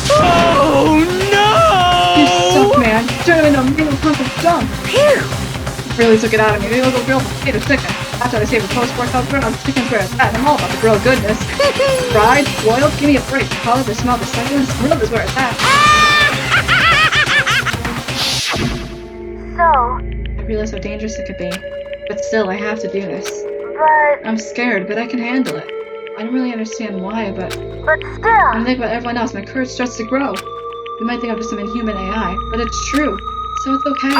Oh no! You suck, man. You turned him into a mean punk of junk. Really took it out of me. They look a real potato chicken. After I saved the post-workout grilled chicken for a fat. I'm all about the grilled goodness. Fried, boiled, give me a break. The color, the smell, the succulence, grilled is where it's at. So, I realize how dangerous it could be. But still, I have to do this. but I'm scared, but I can handle it. I don't really understand why, but still. when I think about everyone else, my courage starts to grow. You might think I'm just some inhuman AI, but it's true. So it's okay.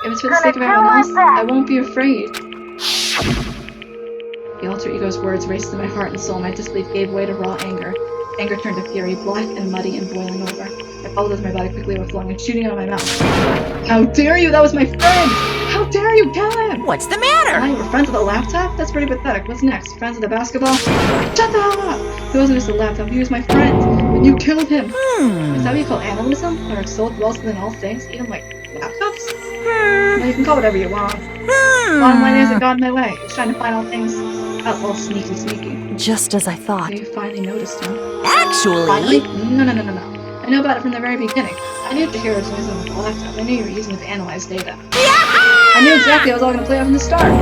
If it's for the sake of everyone else, I won't be afraid. The alter ego's words raced through my heart and soul. My disbelief gave way to raw anger. Anger turned to fury, black and muddy and boiling over. I followed as my body quickly overflowing and shooting out of my mouth. How dare you! That was my friend! How dare you kill him! What's the matter? We're friends with a laptop? That's pretty pathetic. What's next? Friends with a basketball? Shut up! He wasn't just a laptop, he was my friend. And you killed him. Is that what you call animalism? Where its soul dwells within all things, even like laptops? Well, you can call it whatever you want. Bottom line is, it got in my way. I was trying to find all things out all sneaky. Just as I thought. You finally noticed him. Actually, Finally? No. I know about it from the very beginning. I knew the heroes was using the laptop. I knew you were using it to analyze data. I knew exactly how it was all going to play out from the start.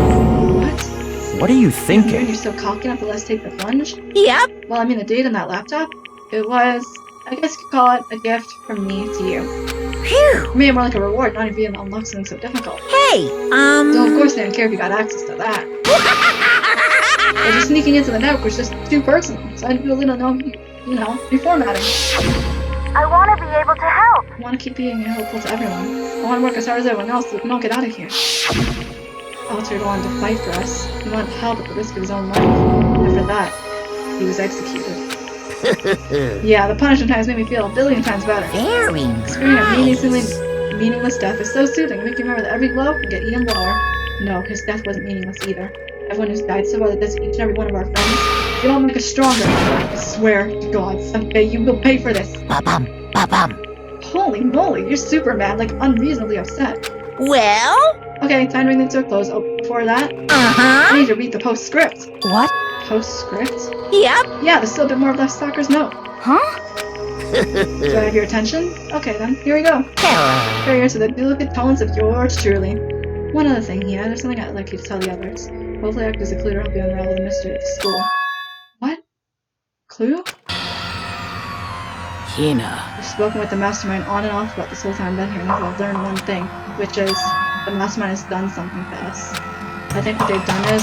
What? What are you You're thinking? so cocky enough to let's take the plunge? yep. Well, I mean, the data on that laptop, it was, I guess you could call it a gift from me to you. Phew. For me, more like a reward, not even being unlock something so difficult. Hey, So of course I didn't care if you got access to that. But just sneaking into the network was just too personal, so I didn't really know, reformatting. I want to be able to help. I want to keep being helpful to everyone. I want to work as hard as everyone else so we can all get out of here. Altered wanted to fight for us. He wanted to help at the risk of his own life. And for that, he was executed. Yeah, the punishment times made me feel a billion times better. Very Screaming a nice. meaningless death is so soothing. It makes you remember that every blow can get even lower. No, his death wasn't meaningless either. Everyone who's died so well that this each and every one of our friends, they all make us stronger. I swear to God, someday you will pay for this. Ba-bum, ba-bum. Holy moly, you're super mad, like unreasonably upset. Well? Okay, time to bring things to a close. Oh, before that, I Uh-huh. need to read the postscript. What? Postscript? Yep. Yeah, there's still a bit more of that stalker's note. Huh? Do I have your attention? Okay then, here we go. Hello. Here to the delicate tones of yours truly. One other thing, Hina, there's something I'd like you to tell the others. Hopefully I act as a clue to help you unravel the mystery of the school. What? Clue? Hina. We've spoken with the mastermind on and off about this whole time I've been here, and I've learned one thing, which is the mastermind has done something to us. I think what they've done is...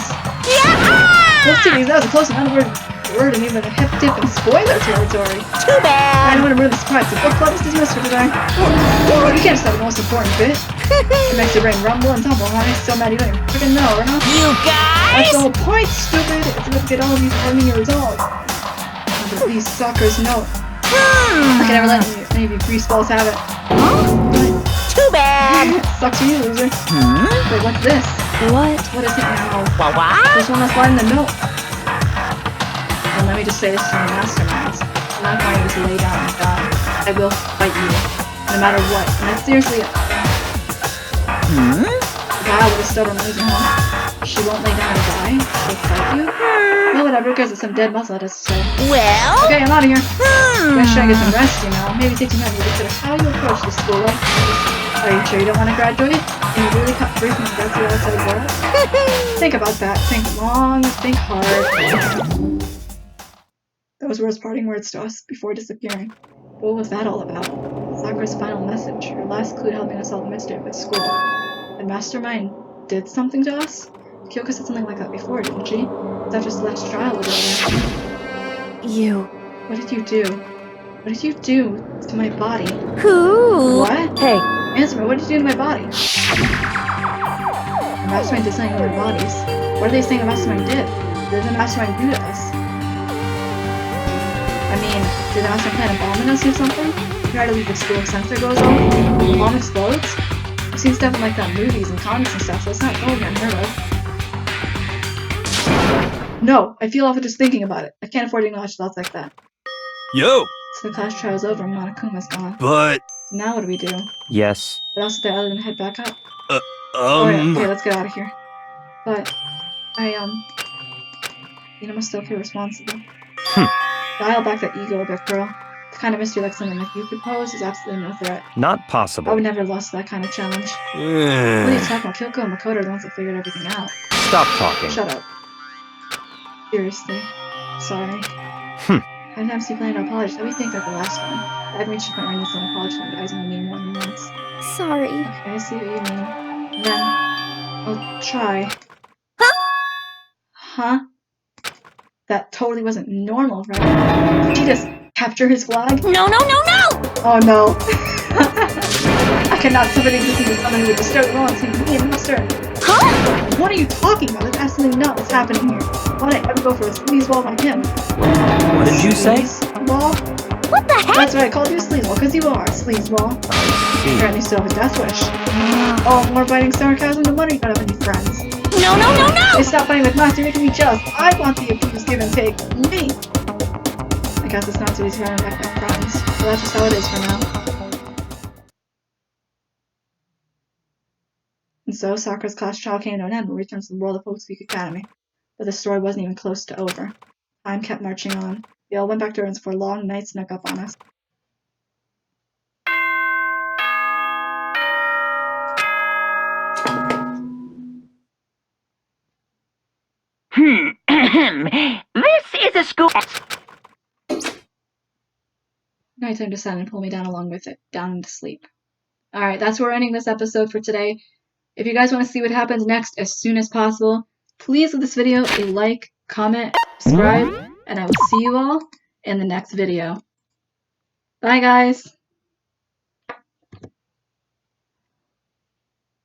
Whoopsies, that was a close enough word and even a hip dip in spoiler territory. Too I bad. don't want to ruin the surprise. The book club is dismissed for today. You can't stop the most important bit. It makes your brain rumble and tumble, huh? So mad you don't even freaking know, or not? You That's guys? the whole point, stupid! It's enough to get all of these harming your resolve. But these suckers know. I can never let any of you greaseballs have it. Too bad. bad. Sucks for you, loser. Wait, what's this? What? What is it now? What? There's one that's lying in the milk. And let me just say this to my masterminds. I'm not going to just lay down and die. I will fight you. No matter what. And that's seriously... Wow, what a stubborn loser, huh? She won't lay down and die? She'll fight you? Well, whatever, because it's some dead muscle, that is to say. Well? Okay, I'm out of here. Guess try to get some rest, you know. Maybe take some time to consider how you approach the school life. Are you sure you don't want to graduate? Can you really cut free from the rest of the outside world? Think about that. Think long, think hard. Those were his parting words to us before disappearing. What was that all about? Sakura's final message, her last clue helping us solve the mystery of the school. The mastermind did something to us? Kyoko said something like that before, didn't she? It's after Select's trial was over. You. What did you do? What did you do to my body? Who? What? Hey, Answer me, what did you do to my body? The mastermind did something to our bodies. What are they saying the mastermind did? What did the mastermind do to us? I mean, did the mastermind plant a bomb in us or something? Try to leave the school if sensor goes off? The bomb explodes? I've seen stuff like that in movies and comics and stuff, so it's not totally unheard of. No, I feel awful just thinking about it. I can't afford to acknowledge thoughts like that. Yo, So the class trial's over and Monokuma's gone. but, Now what do we do? Yes. What else is there other than head back up? Oh, yeah, okay, let's get out of here. But, you must still feel responsible. Dial back that ego a bit, girl. The kind of mystery like something like you could pose is absolutely no threat. Not I possible. would never have lost that kind of challenge. What are you talking about? Kyoko and Makoto are the ones that figured everything out. Stop talking. Shut up. Seriously. Sorry. How many times do you plan to apologize? How do you think like the last one? I haven't reached the point where I need some apology from guys and me more than once. Sorry. Okay, I see what you mean. Then, I'll try. Huh? That totally wasn't normal, right? Did you just capture his flag? No, no, no, no! Oh no. I cannot suffer the existence of someone who would disturb the laws between me and Master. Huh? What are you talking about? That's absolutely not what's happening here. Why would I ever go for a sleazeball like him? What did you say? Sleazeball? What the heck? That's right, I called you a sleazeball, because you are a sleazeball. I see. Apparently still have a death wish. Oh, more biting sarcasm, no wonder you don't have any friends. No, no, no, no! They stop fighting with Master, making me jealous. I want the abuse, give and take. Me! I guess it's not too easy to run back my crimes. But that's just how it is for now. And so, Sakura's class trial came to an end when we returned to the world of Havoc Academy. But the story wasn't even close to over. Time kept marching on. We all went back to Earth before long nights snuck up on us. This is a school. Nighttime decided to pull me down along with it, down into sleep. Alright, that's where we're ending this episode for today. If you guys want to see what happens next as soon as possible, please give this video a like, comment, subscribe, and I will see you all in the next video. Bye guys!